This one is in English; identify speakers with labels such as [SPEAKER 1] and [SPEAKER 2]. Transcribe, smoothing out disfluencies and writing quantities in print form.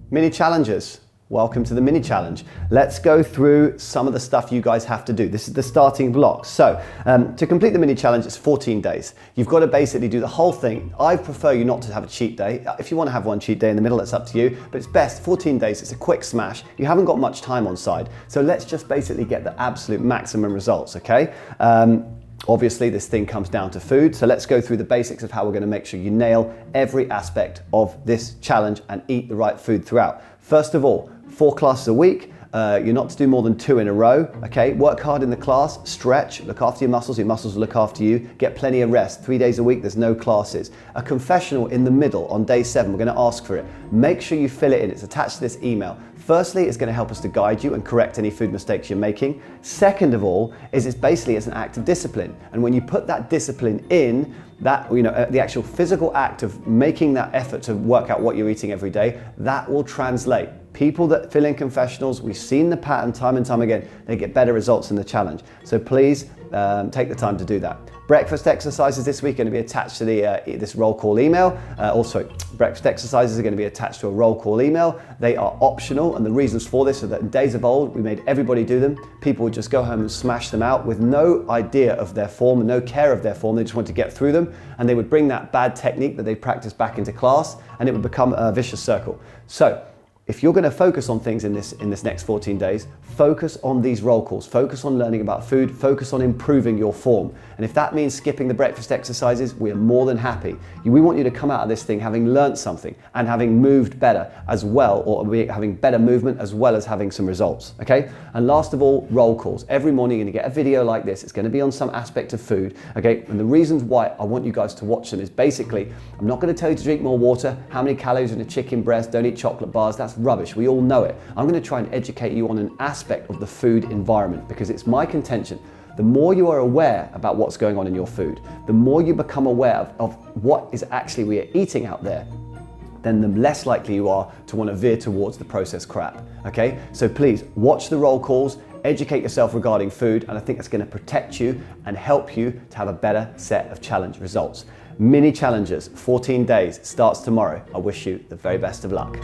[SPEAKER 1] Mini challenges. Welcome to the mini challenge. Let's go through some of the stuff you guys have to do. This is the starting block. So to complete the mini challenge, it's 14 days. You've got to basically do the whole thing. I prefer you not to have a cheat day. If you want to have one cheat day in the middle, it's up to you, but it's best 14 days. It's a quick smash. You haven't got much time on side. So let's just basically get the absolute maximum results, okay? Obviously, this thing comes down to food, so let's go through the basics of how we're going to make sure you nail every aspect of this challenge and eat the right food throughout. First of all, 4 classes a week. You're not to do more than 2 in a row, okay? Work hard in the class, stretch, look after your muscles will look after you, get plenty of rest. 3 days a week, there's no classes. A confessional in the middle on day 7, we're gonna ask for it. Make sure you fill it in, it's attached to this email. Firstly, it's going to help us to guide you and correct any food mistakes you're making. Second of all, it's basically an act of discipline. And when you put that discipline in, the actual physical act of making that effort to work out what you're eating every day, that will translate. People that fill in confessionals, we've seen the pattern time and time again, they get better results in the challenge. So please take the time to do that. Breakfast exercises this week are going to be attached to this roll call email. Also, breakfast exercises are going to be attached to a roll call email. They are optional, and the reasons for this are that in days of old, we made everybody do them. People would just go home and smash them out with no idea of their form and no care of their form. They just want to get through them, and they would bring that bad technique that they practiced back into class, and it would become a vicious circle. So, if you're going to focus on things in this next 14 days, focus on these roll calls, focus on learning about food, focus on improving your form. And if that means skipping the breakfast exercises, we are more than happy. We want you to come out of this thing having learned something and having moved better as well, or having better movement as well as having some results, okay? And last of all, roll calls. Every morning you're going to get a video like this. It's going to be on some aspect of food, okay? And the reasons why I want you guys to watch them is basically, I'm not going to tell you to drink more water, how many calories in a chicken breast, don't eat chocolate bars, that's rubbish, we all know it. I'm going to try and educate you on an aspect of the food environment, because it's my contention, the more you are aware about what's going on in your food, the more you become aware of what is actually we are eating out there, then the less likely you are to want to veer towards the processed crap, okay? So please watch the roll calls, educate yourself regarding food, and I think that's going to protect you and help you to have a better set of challenge results. Mini challenges, 14 days, starts tomorrow. I wish you the very best of luck.